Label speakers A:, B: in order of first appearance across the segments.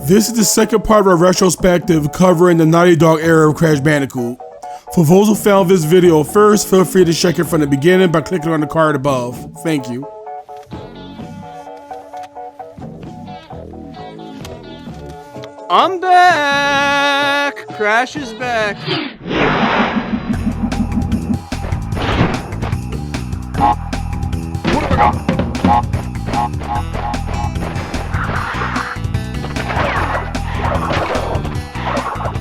A: This is the second part of our retrospective covering the Naughty Dog era of Crash Bandicoot. For those who found this video first, feel free to check it from the beginning by clicking on the card above. Thank you.
B: I'm back! Crash is back.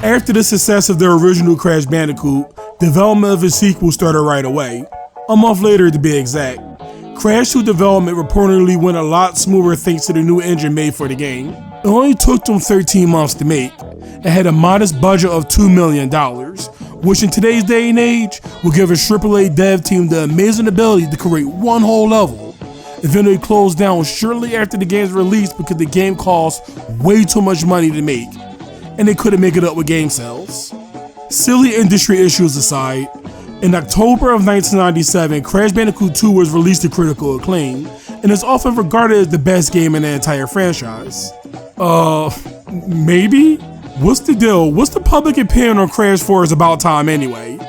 A: After the success of the original Crash Bandicoot, development of its sequel started right away. A month later to be exact. Crash 2 development reportedly went a lot smoother thanks to the new engine made for the game. It only took them 13 months to make. It had a modest budget of $2 million, which in today's day and age will give a AAA dev team the amazing ability to create one whole level. Eventually closed down shortly after the game's release because the game cost way too much money to make, and they couldn't make it up with game sales. Silly industry issues aside, in October of 1997, Crash Bandicoot 2 was released to critical acclaim, and is often regarded as the best game in the entire franchise. Maybe? What's the deal? What's the public opinion on Crash 4 is about time anyway?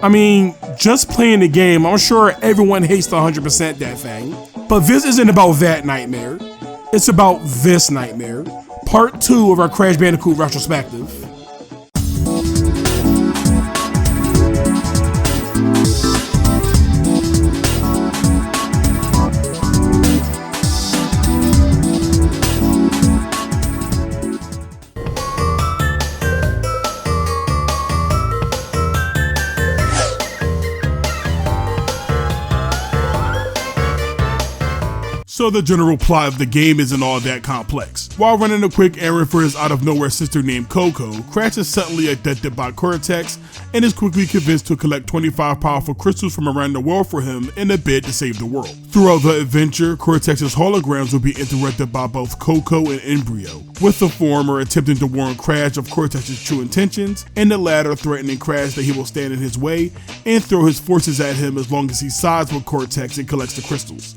A: I mean, just playing the game, I'm sure everyone hates the 100% that thing. But this isn't about that nightmare. It's about this nightmare. Part 2 of our Crash Bandicoot retrospective. So the general plot of the game isn't all that complex. While running a quick errand for his out-of-nowhere sister named Coco, Crash is suddenly abducted by Cortex and is quickly convinced to collect 25 powerful crystals from around the world for him in a bid to save the world. Throughout the adventure, Cortex's holograms will be interrupted by both Coco and Embryo, with the former attempting to warn Crash of Cortex's true intentions, and the latter threatening Crash that he will stand in his way and throw his forces at him as long as he sides with Cortex and collects the crystals,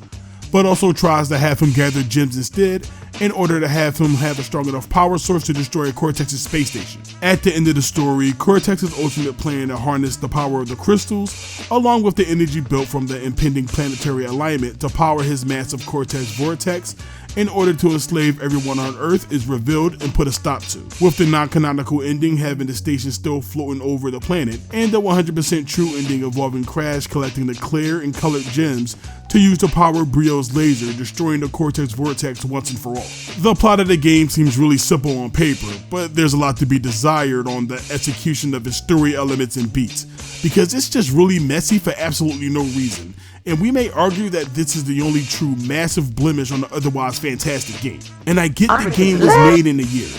A: but also tries to have him gather gems instead in order to have him have a strong enough power source to destroy Cortex's space station. At the end of the story, Cortex's ultimate plan to harness the power of the crystals, along with the energy built from the impending planetary alignment to power his massive Cortex vortex in order to enslave everyone on Earth, is revealed and put a stop to, with the non-canonical ending having the station still floating over the planet, and the 100% true ending involving Crash collecting the clear and colored gems to use to power Brio's laser, destroying the Cortex vortex once and for all. The plot of the game seems really simple on paper, but there's a lot to be desired on the execution of its story elements and beats, because it's just really messy for absolutely no reason, and we may argue that this is the only true massive blemish on the otherwise fantastic game. And I get the game was made in a year,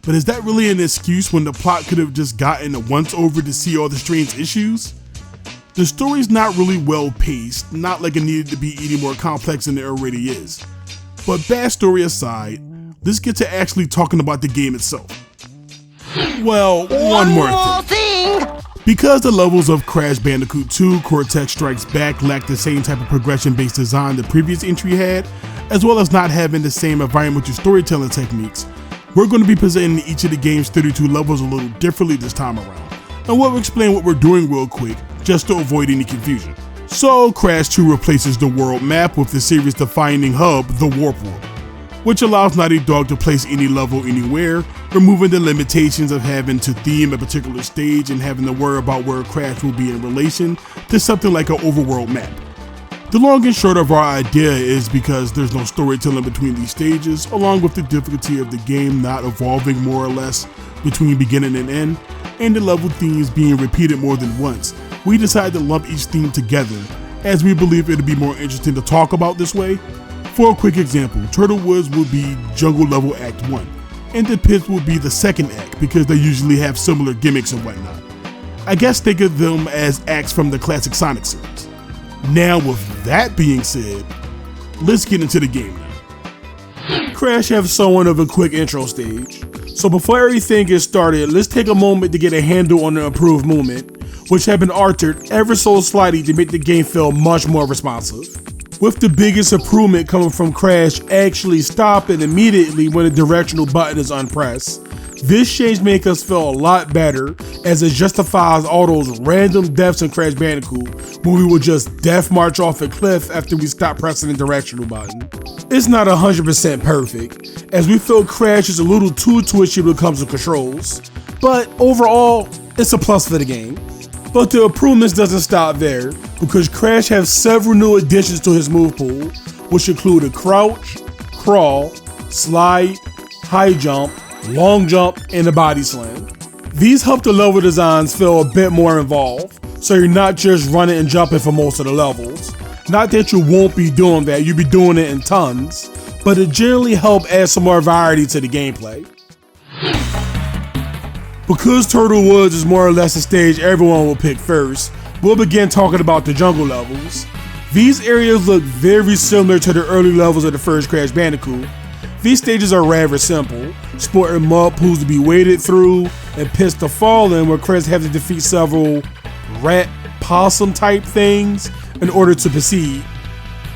A: but is that really an excuse when the plot could have just gotten a once over to see all the strange issues? The story's not really well paced, not like it needed to be any more complex than it already is. But bad story aside, let's get to actually talking about the game itself. Well, one more thing. Because the levels of Crash Bandicoot 2 Cortex Strikes Back lack the same type of progression-based design the previous entry had, as well as not having the same environmental storytelling techniques, we're going to be presenting each of the game's 32 levels a little differently this time around, and we'll explain what we're doing real quick, just to avoid any confusion. So Crash 2 replaces the world map with the series defining hub, the Warp World, which allows Naughty Dog to place any level anywhere, removing the limitations of having to theme a particular stage and having to worry about where Crash will be in relation to something like an overworld map. The long and short of our idea is because there's no storytelling between these stages, along with the difficulty of the game not evolving more or less between beginning and end, and the level themes being repeated more than once, we decided to lump each theme together, as we believe it'd be more interesting to talk about this way. For a quick example, Turtle Woods will be Jungle Level Act 1, and the Pits will be the second act because they usually have similar gimmicks and whatnot. I guess think of them as acts from the classic Sonic series. Now with that being said, let's get into the game now. Crash has somewhat of a quick intro stage, so before everything gets started, let's take a moment to get a handle on the improved movement, which have been altered ever so slightly to make the game feel much more responsive. with the biggest improvement coming from Crash actually stopping immediately when the directional button is unpressed. This change makes us feel a lot better, as it justifies all those random deaths in Crash Bandicoot when we would just death march off a cliff after we stop pressing the directional button. It's not 100% perfect, as we feel Crash is a little too twitchy when it comes to controls, but overall, it's a plus for the game. But the improvements doesn't stop there, because Crash has several new additions to his move pool, which include a crouch, crawl, slide, high jump, long jump, and a body slam. These help the level designs feel a bit more involved, so you're not just running and jumping for most of the levels. Not that you won't be doing that, you'll be doing it in tons, but it generally helps add some more variety to the gameplay. Because Turtle Woods is more or less a stage everyone will pick first, we'll begin talking about the jungle levels. These areas look very similar to the early levels of the first Crash Bandicoot. These stages are rather simple, sporting mud pools to be waded through, and pits to fall in where Crash has to defeat several rat, possum type things in order to proceed.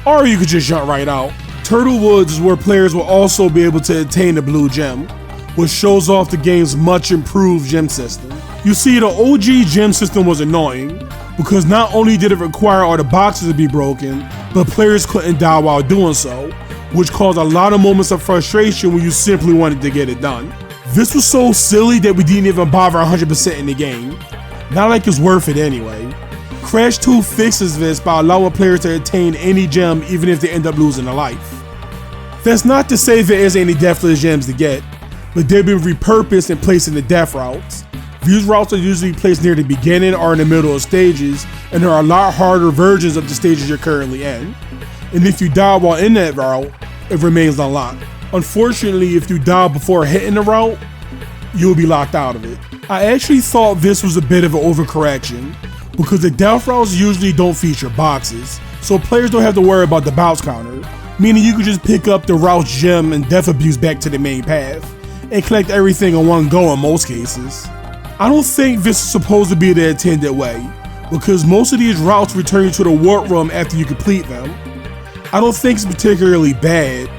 A: Or you could just jump right out. Turtle Woods is where players will also be able to attain the blue gem, which shows off the game's much improved gem system. You see, the OG gem system was annoying, because not only did it require all the boxes to be broken, but players couldn't die while doing so, which caused a lot of moments of frustration when you simply wanted to get it done. This was so silly that we didn't even bother 100% in the game. Not like it's worth it anyway. Crash 2 fixes this by allowing players to attain any gem even if they end up losing a life. That's not to say there isn't any deathless gems to get, but they've been repurposed and placed in the death routes. These routes are usually placed near the beginning or in the middle of stages, and there are a lot harder versions of the stages you're currently in. And if you die while in that route, it remains unlocked. Unfortunately, if you die before hitting the route, you'll be locked out of it. I actually thought this was a bit of an overcorrection, because the death routes usually don't feature boxes, so players don't have to worry about the bounce counter, meaning you can just pick up the route's gem and death abuse back to the main path, and collect everything in one go in most cases. I don't think this is supposed to be the intended way, because most of these routes return you to the warp room after you complete them. I don't think it's particularly bad,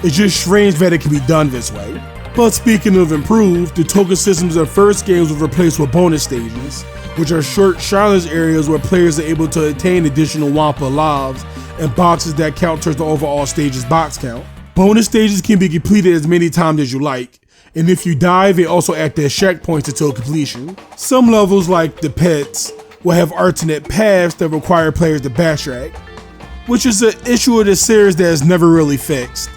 A: it's just strange that it can be done this way. But speaking of improved, the token systems of the first games were replaced with bonus stages, which are short challenge areas where players are able to attain additional Wampa lives and boxes that count towards the overall stage's box count. Bonus stages can be completed as many times as you like, and if you die, they also act as checkpoints until completion. Some levels, like the pits, will have alternate paths that require players to backtrack, which is an issue of the series that is never really fixed.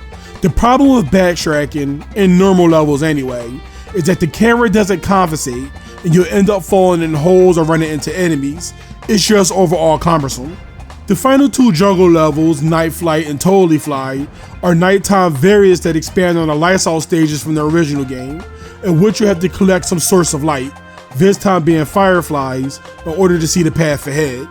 A: The problem with backtracking, in normal levels anyway, is that the camera doesn't compensate and you'll end up falling in holes or running into enemies. It's just overall cumbersome. The final two jungle levels, Night Flight and Totally Fly, are nighttime variants that expand on the lights out stages from the original game, in which you have to collect some source of light, this time being fireflies, in order to see the path ahead.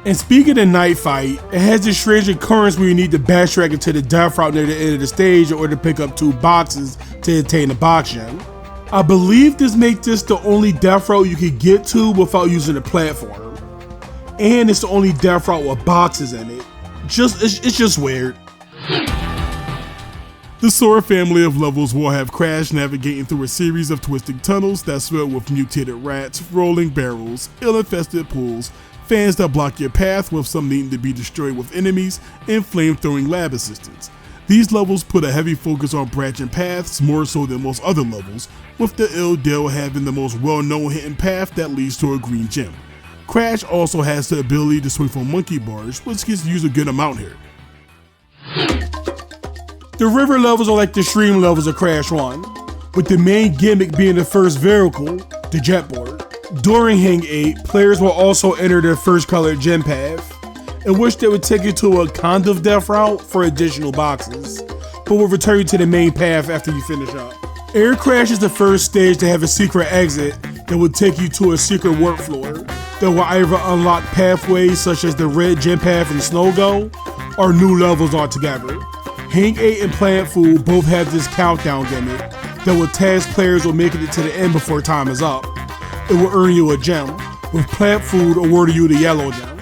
A: And speaking of Night Fight, it has this strange occurrence where you need to backtrack into the death route near the end of the stage in order to pick up 2 boxes to attain the box gem. I believe this makes this the only death route you can get to without using a platform. And it's the only death route with boxes in it. It's just weird. The Sora family of levels will have Crash navigating through a series of twisting tunnels that's filled with mutated rats, rolling barrels, ill-infested pools, fans that block your path with some needing to be destroyed with enemies, and flame-throwing lab assistants. These levels put a heavy focus on branching paths more so than most other levels, with the Ill Dale having the most well-known hidden path that leads to a green gem. Crash also has the ability to swing from monkey bars, which gets used a good amount here. The river levels are like the stream levels of Crash 1, with the main gimmick being the first vehicle, the jetboard. During Hang 8, players will also enter their first colored gem path, in which they would take you to a kind of death route for additional boxes, but will return you to the main path after you finish up. Air Crash is the first stage to have a secret exit that will take you to a secret warp floor that will either unlock pathways such as the red gem path and Snow Go, or new levels altogether. Hang 8 and Plant Food both have this countdown gimmick that will task players with making it to the end before time is up. It will earn you a gem, with Plant Food awarding you the yellow gem.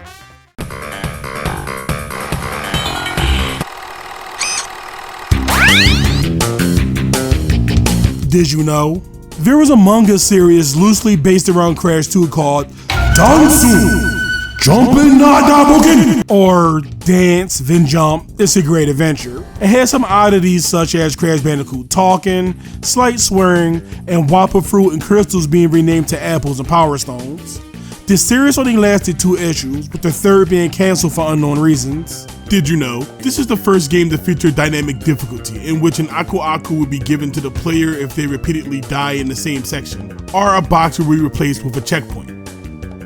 C: Did you know? There was a manga series loosely based around Crash 2 called Dansu! Jumpin' Nadaboken! Or Dance, Then Jump, It's a Great Adventure. It has some oddities such as Crash Bandicoot talking, slight swearing, and Whopper fruit and crystals being renamed to apples and power stones. This series only lasted 2 issues, with the third being cancelled for unknown reasons.
A: Did you know? This is the first game to feature dynamic difficulty, in which an Aku Aku would be given to the player if they repeatedly die in the same section, or a box will be replaced with a checkpoint.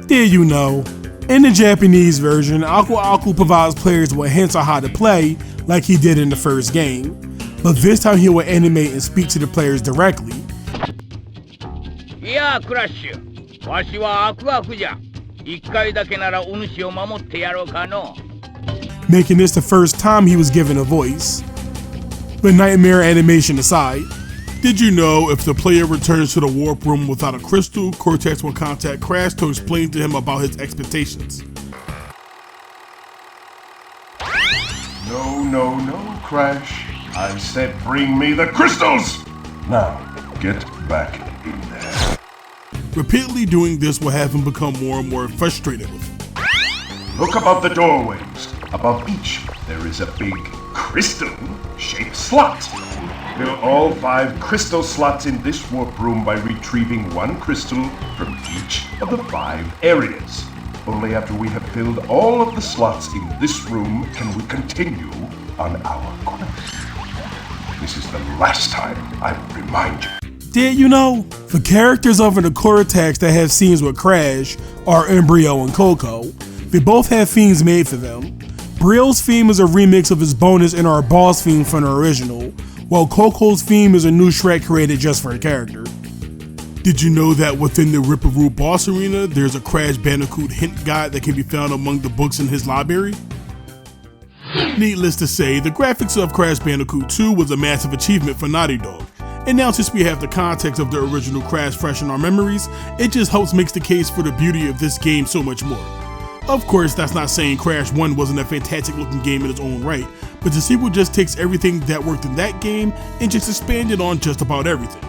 C: Did you know? In the Japanese version, Aku Aku provides players with hints on how to play, like he did in the first game, but this time he will animate and speak to the players directly.
D: Yeah, Crash. わしはアクアクじゃ。一回だけならお主を守ってやろうかの。
C: Making this the first time he was given a voice. But nightmare animation aside,
A: did you know if the player returns to the warp room without a crystal, Cortex will contact Crash to explain to him about his expectations?
E: No, Crash. I said bring me the crystals! Now, get back in there.
A: Repeatedly doing this will have him become more and more frustrated with it.
E: Look above the doorways. Above each, there is a big crystal-shaped slot. Fill all 5 crystal slots in this warp room by retrieving 1 crystal from each of the 5 areas. Only after we have filled all of the slots in this room can we continue on our quest. This is the last time I will remind you.
C: did you know? The characters of the Cortex that have scenes with Crash are Embryo and Coco. They both have themes made for them. Brio's theme is a remix of his bonus and our boss theme from the original, while Coco's theme is a new Shrek created just for the character.
A: Did you know that within the Ripperoo boss arena, there's a Crash Bandicoot hint guide that can be found among the books in his library? Needless to say, the graphics of Crash Bandicoot 2 was a massive achievement for Naughty Dog. And now since we have the context of the original Crash fresh in our memories, it just helps make the case for the beauty of this game so much more. Of course, that's not saying Crash 1 wasn't a fantastic looking game in its own right, but the sequel just takes everything that worked in that game and just expanded on just about everything.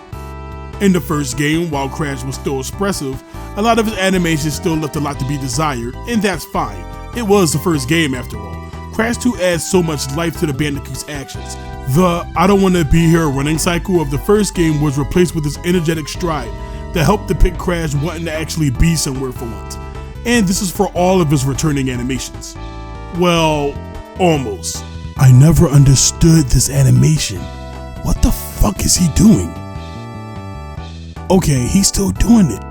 A: In the first game, while Crash was still expressive, a lot of his animations still left a lot to be desired, and that's fine. It was the first game after all. Crash 2 adds so much life to the Bandicoot's actions. The I don't want to be here running cycle of the first game was replaced with this energetic stride that helped depict Crash wanting to actually be somewhere for once. And this is for all of his returning animations. Well, almost.
C: I never understood this animation. What the fuck is he doing? Okay, he's still doing it.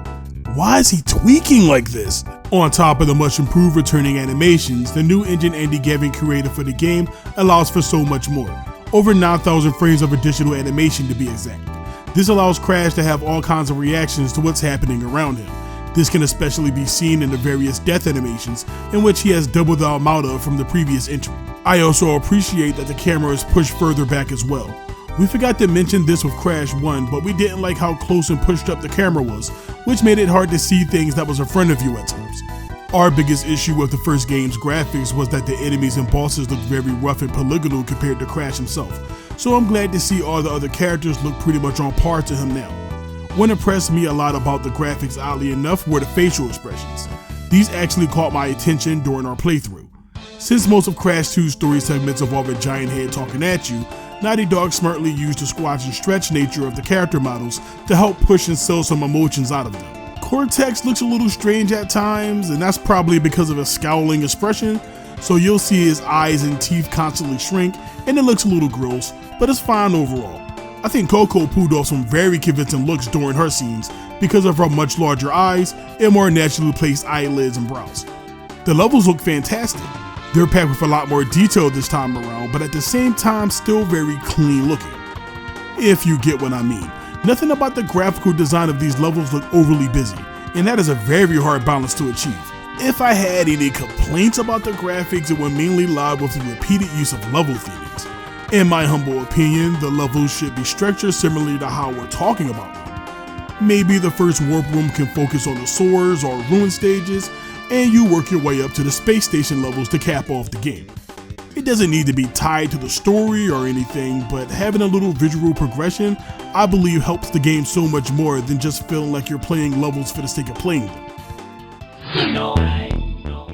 C: Why is he tweaking like this? On top of the much improved returning animations, the new engine Andy Gavin created for the game allows for so much more. Over 9,000 frames of additional animation to be exact. This allows Crash to have all kinds of reactions to what's happening around him. This can especially be seen in the various death animations, in which he has double the amount of from the previous entry. I also appreciate that the camera is pushed further back as well. We forgot to mention this with Crash 1, but we didn't like how close and pushed up the camera was, which made it hard to see things that was in front of you at times. Our biggest issue with the first game's graphics was that the enemies and bosses looked very rough and polygonal compared to Crash himself, so I'm glad to see all the other characters look pretty much on par to him now. What impressed me a lot about the graphics, oddly enough, were the facial expressions. These actually caught my attention during our playthrough. Since most of Crash 2's story segments involve a giant head talking at you, Naughty Dog smartly used the squash and stretch nature of the character models to help push and sell some emotions out of them. Cortex looks a little strange at times, and that's probably because of a scowling expression, so you'll see his eyes and teeth constantly shrink, and it looks a little gross, but it's fine overall. I think Coco pulled off some very convincing looks during her scenes because of her much larger eyes and more naturally placed eyelids and brows. The levels look fantastic. They're packed with a lot more detail this time around, but at the same time still very clean looking. If you get what I mean. Nothing about the graphical design of these levels look overly busy, and that is a very hard balance to achieve. If I had any complaints about the graphics, it would mainly lie with the repeated use of level themings. In my humble opinion, the levels should be structured similarly to how we're talking about them. Maybe the first warp room can focus on the swords or ruin stages, and you work your way up to the space station levels to cap off the game. It doesn't need to be tied to the story or anything, but having a little visual progression, I believe, helps the game so much more than just feeling like you're playing levels for the sake of playing them.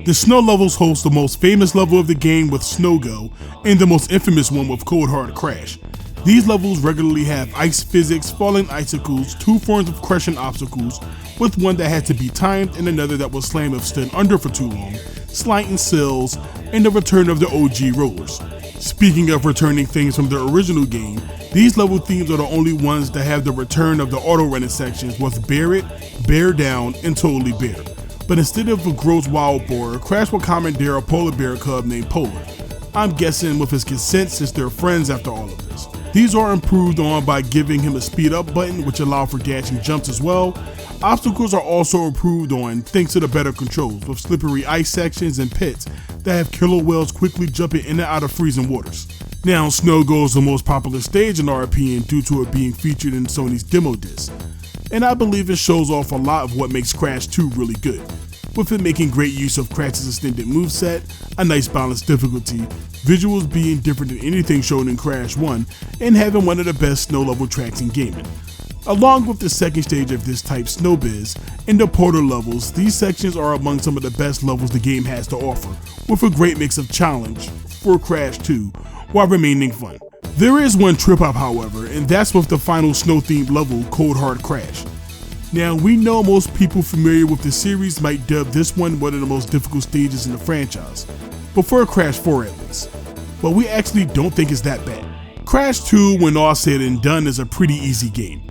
C: The snow levels host the most famous level of the game with Snow Go, and the most infamous one with Cold Hard Crash. These levels regularly have ice physics, falling icicles, 2 forms of crushing obstacles, with one that had to be timed and another that will slam if stood under for too long, sliding sills, and the return of the OG rollers. Speaking of returning things from the original game, these level themes are the only ones that have the return of the auto-running sections with Bear It, Bear Down, and Totally Bear. But instead of a gross wild boar, Crash will commandeer a polar bear cub named Polar. I'm guessing with his consent since they're friends after all of this. These are improved on by giving him a speed up button which allow for dashing jumps as well. Obstacles are also improved on thanks to the better controls with slippery ice sections and pits that have killer whales quickly jumping in and out of freezing waters. Now, Snow Go is the most popular stage in our opinion due to it being featured in Sony's demo disc, and I believe it shows off a lot of what makes Crash 2 really good, with it making great use of Crash's extended moveset, a nice balanced difficulty, visuals being different than anything shown in Crash 1, and having one of the best snow level tracks in gaming. Along with the second stage of this type, Snow Biz, and the portal levels, these sections are among some of the best levels the game has to offer, with a great mix of challenge for Crash 2, while remaining fun. There is one trip up however, and that's with the final snow themed level, Cold Hard Crash. Now, we know most people familiar with the series might dub this one of the most difficult stages in the franchise, before Crash 4 at least, but we actually don't think it's that bad. Crash 2, when all said and done, is a pretty easy game.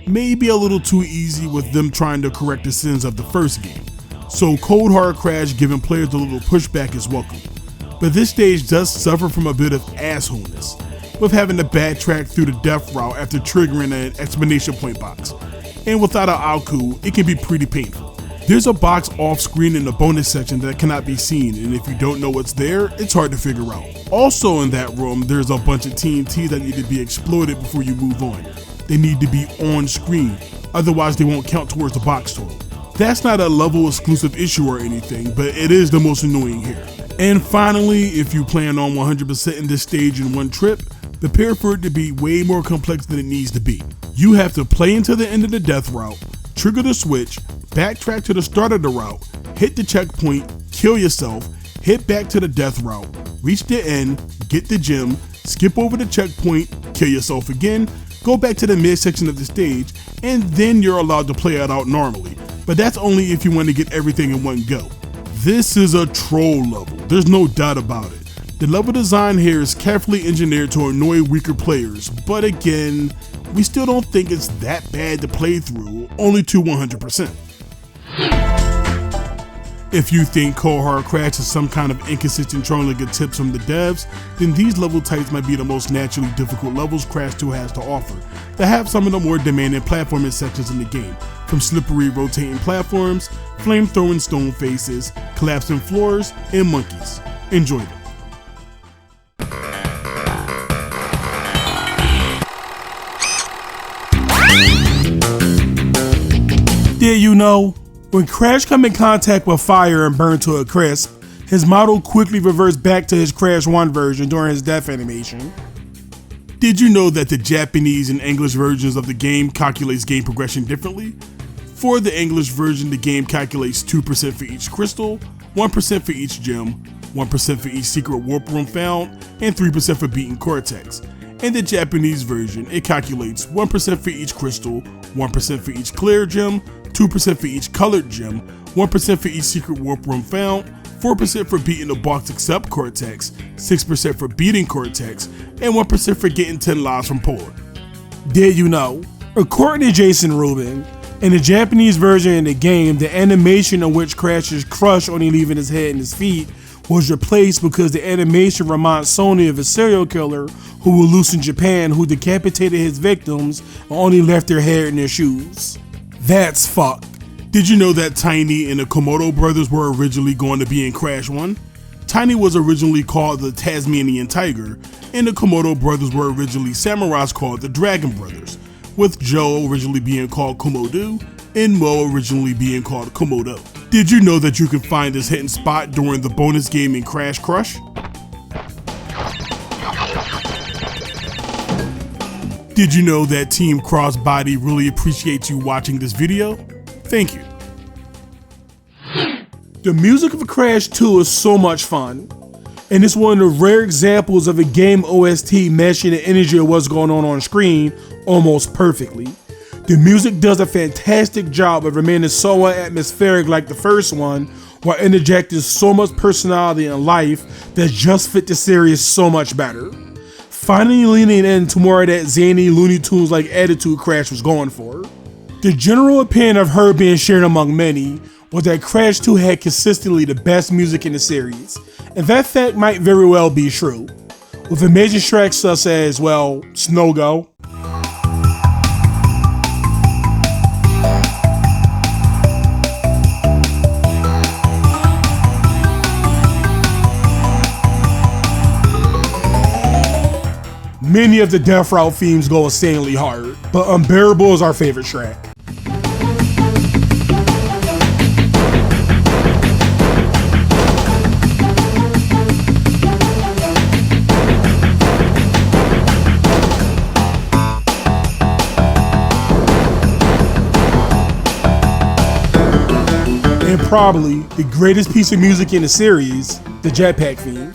C: Maybe a little too easy with them trying to correct the sins of the first game, so Cold Hard Crash giving players a little pushback is welcome. But this stage does suffer from a bit of assholeness, with having to backtrack through the death route after triggering an exclamation point box, and without an Aku, it can be pretty painful. There's a box off screen in the bonus section that cannot be seen, and if you don't know what's there, it's hard to figure out. Also in that room, there's a bunch of TNT that need to be exploded before you move on. They need to be on screen, otherwise they won't count towards the box total. That's not a level exclusive issue or anything, but it is the most annoying here. And finally, if you plan on 100% in this stage in one trip, prepare for it to be way more complex than it needs to be. You have to play into the end of the death route, trigger the switch, backtrack to the start of the route, hit the checkpoint, kill yourself, hit back to the death route, reach the end, get the gem, skip over the checkpoint, kill yourself again, go back to the midsection of the stage, and then you're allowed to play it out normally, but that's only if you want to get everything in one go. This is a troll level, there's no doubt about it. The level design here is carefully engineered to annoy weaker players, but again, we still don't think it's that bad to play through, only to 100%. If you think Cold Hard Crash is some kind of inconsistent trolling good tips from the devs, then these level types might be the most naturally difficult levels Crash 2 has to offer, that have some of the more demanding platforming sections in the game, from slippery rotating platforms, flame-throwing stone faces, collapsing floors, and monkeys. Enjoy them. Did you know? When Crash come in contact with fire and burn to a crisp, his model quickly reverts back to his Crash 1 version during his death animation. Did you know that the Japanese and English versions of the game calculates game progression differently? For the English version, the game calculates 2% for each crystal, 1% for each gem, 1% for each secret warp room found, and 3% for beating Cortex. In the Japanese version, it calculates 1% for each crystal, 1% for each clear gem, 2% for each colored gem, 1% for each secret warp room found, 4% for beating the box except Cortex, 6% for beating Cortex, and 1% for getting 10 lives from Polar. Did you know? According to Jason Rubin, in the Japanese version of the game, the animation in which Crash is crushed only leaving his head and his feet was replaced because the animation reminds Sony of a serial killer who was loose in Japan who decapitated his victims and only left their hair in their shoes. That's fucked. Did you know that Tiny and the Komodo brothers were originally going to be in Crash 1? Tiny was originally called the Tasmanian Tiger, and the Komodo brothers were originally samurais called the Dragon Brothers, with Joe originally being called Komodo and Mo originally being called Komodo. Did you know that you can find this hidden spot during the bonus game in Crash Crush? Did you know that Team Crossbody really appreciates you watching this video? Thank you. The music of Crash 2 is so much fun, and it's one of the rare examples of a game OST matching the energy of what's going on screen almost perfectly. The music does a fantastic job of remaining somewhat atmospheric like the first one, while interjecting so much personality and life that just fit the series so much better. Finally leaning into more of that zany Looney Tunes like attitude Crash was going for. The general opinion I've heard being shared among many was that Crash 2 had consistently the best music in the series, and that fact might very well be true, with amazing tracks such as, well, Snow Go, many of the Death Route themes go insanely hard, but Unbearable is our favorite track. And probably the greatest piece of music in the series, the Jetpack theme.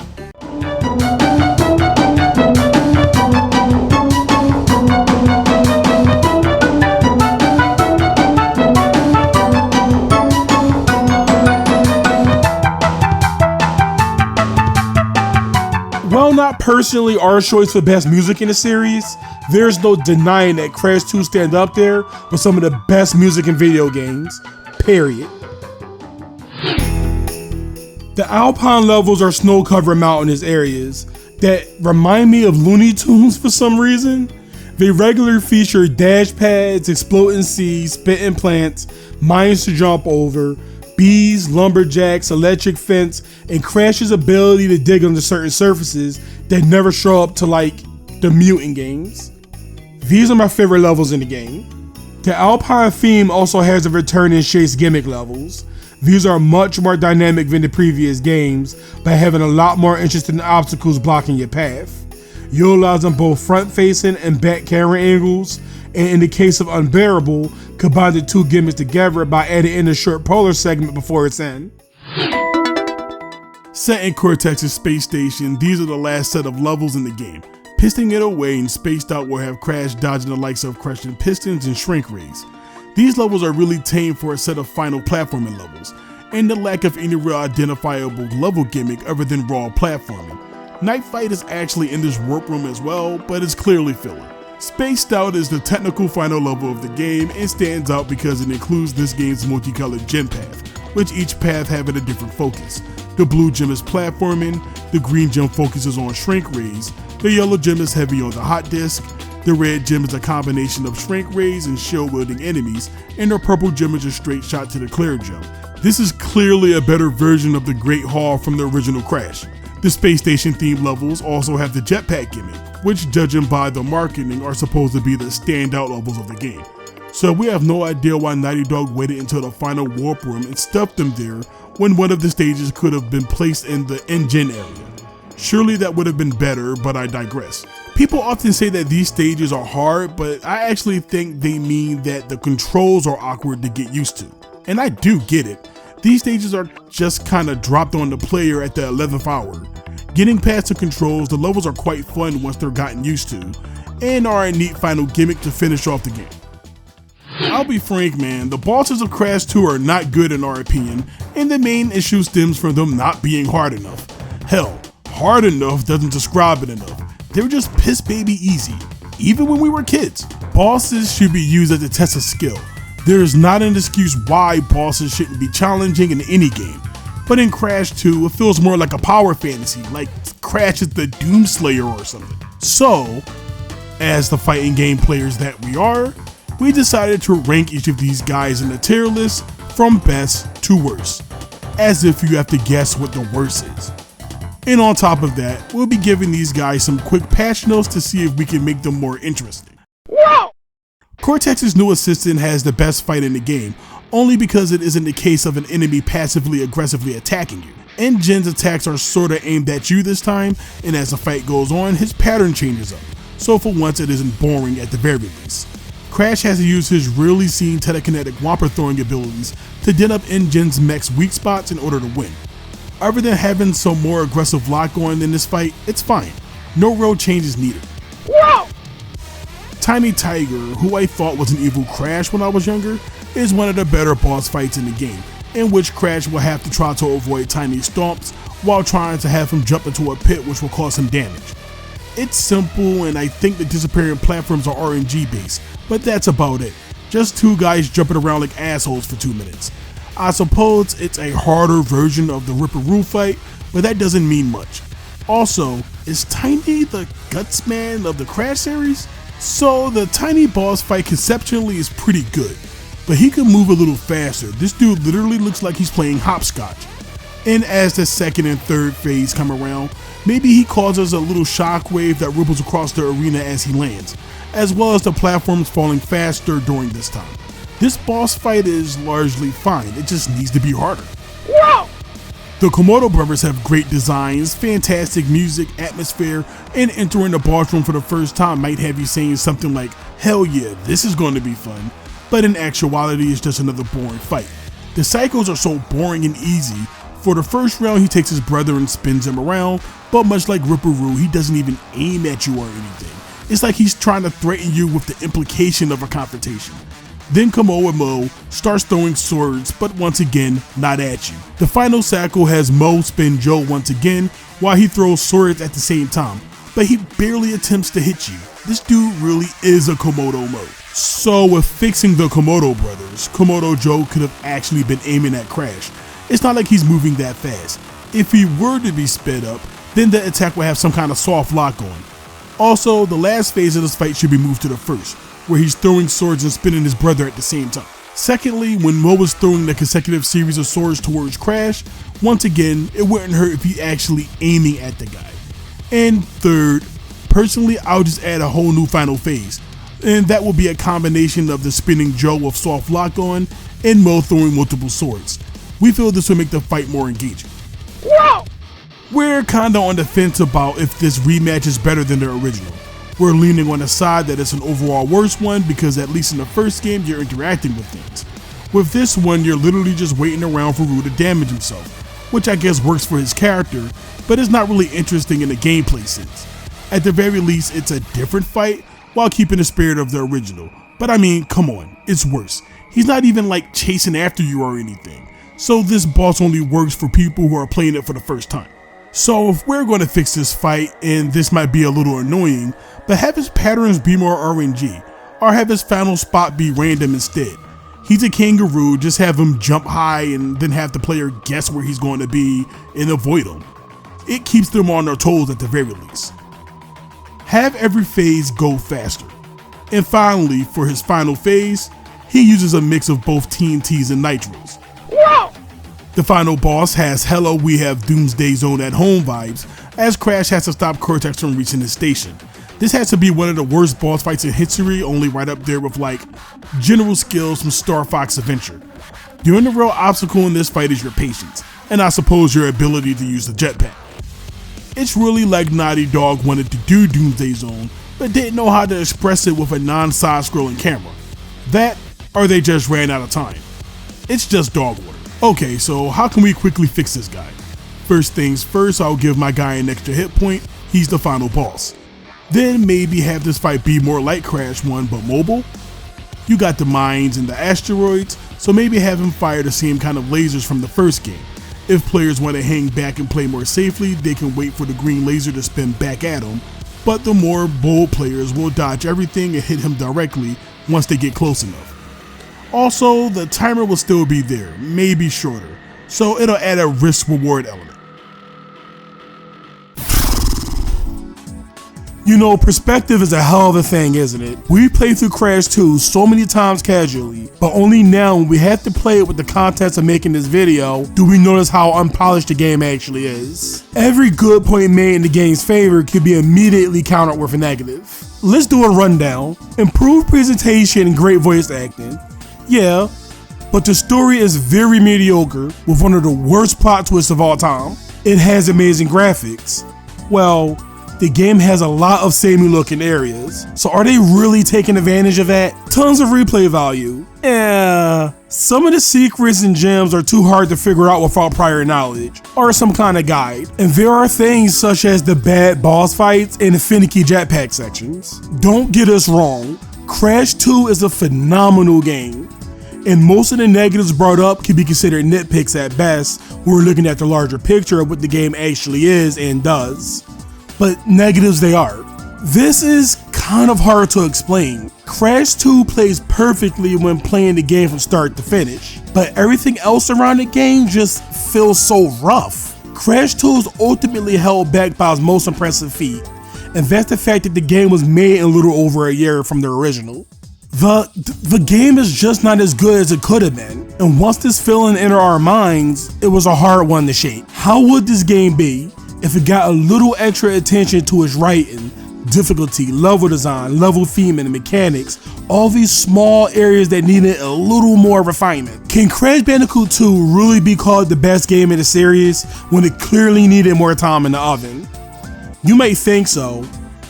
C: While not personally our choice for best music in the series, there's no denying that Crash 2 stands up there with some of the best music in video games, period. The Alpine levels are snow-covered mountainous areas that remind me of Looney Tunes for some reason. They regularly feature dash pads, exploding seas, spitting plants, mines to jump over, bees, lumberjacks, electric fence, and Crash's ability to dig under certain surfaces that never show up to like the Mutant games. These are my favorite levels in the game. The Alpine theme also has a return in Chase gimmick levels. These are much more dynamic than the previous games by having a lot more interesting obstacles blocking your path, utilizing both front-facing and back camera angles, and in the case of Unbearable, combine the two gimmicks together by adding in a short polar segment before its end.
A: Set in Cortex's space station, these are the last set of levels in the game. Pisting it away and spaced out will have Crash dodging the likes of crushing pistons and shrink rays. These levels are really tame for a set of final platforming levels, and the lack of any real identifiable level gimmick other than raw platforming. Night Fight is actually in this warp room as well, but it's clearly filler. Spaced Out is the technical final level of the game and stands out because it includes this game's multicolored gem path, with each path having a different focus. The blue gem is platforming, the green gem focuses on shrink rays, the yellow gem is heavy on the hot disc, the red gem is a combination of shrink rays and shield-wielding enemies, and the purple gem is a straight shot to the clear gem. This is clearly a better version of the Great Hall from the original Crash. The space station themed levels also have the jetpack gimmick, which judging by the marketing are supposed to be the standout levels of the game. So we have no idea why Naughty Dog waited until the final warp room and stuffed them there when one of the stages could have been placed in the engine area. Surely that would have been better, but I digress. People often say that these stages are hard, but I actually think they mean that the controls are awkward to get used to. And I do get it. These stages are just kinda dropped on the player at the 11th hour. Getting past the controls, the levels are quite fun once they're gotten used to, and are a neat final gimmick to finish off the game. I'll be frank man, the bosses of Crash 2 are not good in our opinion, and the main issue stems from them not being hard enough. Hell, hard enough doesn't describe it enough. They were just piss baby easy, even when we were kids. Bosses should be used as a test of skill. There is not an excuse why bosses shouldn't be challenging in any game. But in Crash 2, it feels more like a power fantasy, like Crash is the Doomslayer or something. So, as the fighting game players that we are, we decided to rank each of these guys in the tier list from best to worst, as if you have to guess what the worst is. And on top of that, we'll be giving these guys some quick patch notes to see if we can make them more interesting.
D: Wow!
A: Cortex's new assistant has the best fight in the game, only because it isn't the case of an enemy passively aggressively attacking you. And Jin's attacks are sorta aimed at you this time, and as the fight goes on, his pattern changes up.
C: so for once it isn't boring at the very least. Crash has to use his rarely seen telekinetic whomper throwing abilities to dent up N-Gen's mech's weak spots in order to win. Other than having some more aggressive lock going in this fight, it's fine. No real changes needed.
B: Wow!
C: Tiny Tiger, who I thought was an evil Crash when I was younger, is one of the better boss fights in the game, in which Crash will have to try to avoid tiny stomps while trying to have him jump into a pit which will cause him damage. It's simple, and I think the disappearing platforms are RNG based, but that's about it. Just two guys jumping around like assholes for 2 minutes. I suppose it's a harder version of the Ripperoo fight, but that doesn't mean much. Also, is Tiny the Guts Man of the Crash series? So the Tiny boss fight conceptually is pretty good, but he can move a little faster. This dude literally looks like he's playing hopscotch. And as the second and third phase come around, maybe he causes a little shockwave that ripples across the arena as he lands, as well as the platforms falling faster during this time. This boss fight is largely fine, it just needs to be harder.
B: Wow!
C: The Komodo brothers have great designs, fantastic music, atmosphere, and entering the boss room for the first time might have you saying something like, hell yeah, this is going to be fun, but in actuality it's just another boring fight. The cycles are so boring and easy. For the first round, he takes his brother and spins him around, but much like Ripperoo, he doesn't even aim at you or anything. It's like he's trying to threaten you with the implication of a confrontation. Then Komodo Mo starts throwing swords, but once again, not at you. The final cycle has Mo spin Joe once again, while he throws swords at the same time, but he barely attempts to hit you. This dude really is a Komodo Mo. So with fixing the Komodo brothers, Komodo Joe could have actually been aiming at Crash. It's not like he's moving that fast. If he were to be sped up, then the attack will have some kind of soft lock going. Also, the last phase of this fight should be moved to the first, where he's throwing swords and spinning his brother at the same time. Secondly, when Mo was throwing the consecutive series of swords towards Crash, once again, it wouldn't hurt if he actually aiming at the guy. And third, personally, I'll just add a whole new final phase, and that will be a combination of the spinning Joe with soft lock on and Mo throwing multiple swords. We feel this will make the fight more engaging.
B: Wow!
C: We're kinda on the fence about if this rematch is better than the original. We're leaning on the side that it's an overall worse one because at least in the first game you're interacting with things. With this one you're literally just waiting around for Roo to damage himself, which I guess works for his character, but it's not really interesting in the gameplay sense. At the very least it's a different fight while keeping the spirit of the original. But I mean, come on, it's worse. He's not even like chasing after you or anything. So this boss only works for people who are playing it for the first time. So if we're going to fix this fight, and this might be a little annoying, but have his patterns be more RNG, or have his final spot be random instead. He's a kangaroo, just have him jump high and then have the player guess where he's going to be and avoid him. It keeps them on their toes at the very least. Have every phase go faster. And finally, for his final phase, he uses a mix of both TNTs and Nitros.
B: Wow!
C: The final boss has hella we have Doomsday Zone at home vibes, as Crash has to stop Cortex from reaching his station. This has to be one of the worst boss fights in history, only right up there with like general skills from Star Fox Adventure. The only real obstacle in this fight is your patience, and I suppose your ability to use the jetpack. It's really like Naughty Dog wanted to do Doomsday Zone, but didn't know how to express it with a non-side scrolling camera. That, or they just ran out of time. It's just dog water. Okay, so how can we quickly fix this guy? First things first, I'll give my guy an extra hit point. He's the final boss. Then maybe have this fight be more like Crash 1 but mobile. You got the mines and the asteroids, so maybe have him fire the same kind of lasers from the first game. If players want to hang back and play more safely, they can wait for the green laser to spin back at him, but the more bold players will dodge everything and hit him directly once they get close enough. Also, the timer will still be there, maybe shorter, so it'll add a risk-reward element. You know, perspective is a hell of a thing, isn't it? We played through Crash 2 so many times casually, but only now when we have to play it with the context of making this video, do we notice how unpolished the game actually is. Every good point made in the game's favor could be immediately countered with a negative. Let's do a rundown. Improved presentation and great voice acting. Yeah, but the story is very mediocre with one of the worst plot twists of all time. It has amazing graphics. Well, the game has a lot of samey looking areas. So are they really taking advantage of that? Tons of replay value. Some of the secrets and gems are too hard to figure out without prior knowledge or some kind of guide. And there are things such as the bad boss fights and the finicky jetpack sections. Don't get us wrong, Crash 2 is a phenomenal game, and most of the negatives brought up can be considered nitpicks at best when we're looking at the larger picture of what the game actually is and does. But negatives they are. This is kind of hard to explain. Crash 2 plays perfectly when playing the game from start to finish, but everything else around the game just feels so rough. Crash 2 is ultimately held back by its most impressive feat, and that's the fact that the game was made in a little over a year from the original. The game is just not as good as it could have been, and once this feeling entered our minds, it was a hard one to shake. How would this game be if it got a little extra attention to its writing, difficulty, level design, level theming, and mechanics, all these small areas that needed a little more refinement? Can Crash Bandicoot 2 really be called the best game in the series when it clearly needed more time in the oven? You may think so,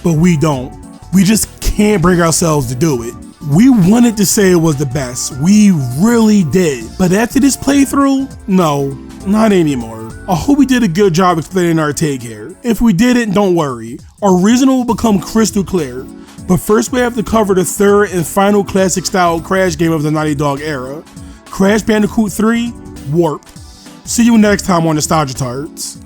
C: but we don't. We just can't bring ourselves to do it. We wanted to say it was the best, we really did, but after this playthrough, no, not anymore. I hope we did a good job explaining our take here. If we didn't, don't worry, our reasoning will become crystal clear. But first we have to cover the third and final classic style Crash game of the Naughty Dog era, Crash Bandicoot 3 Warped. See you next time on Nostalgia Tarts.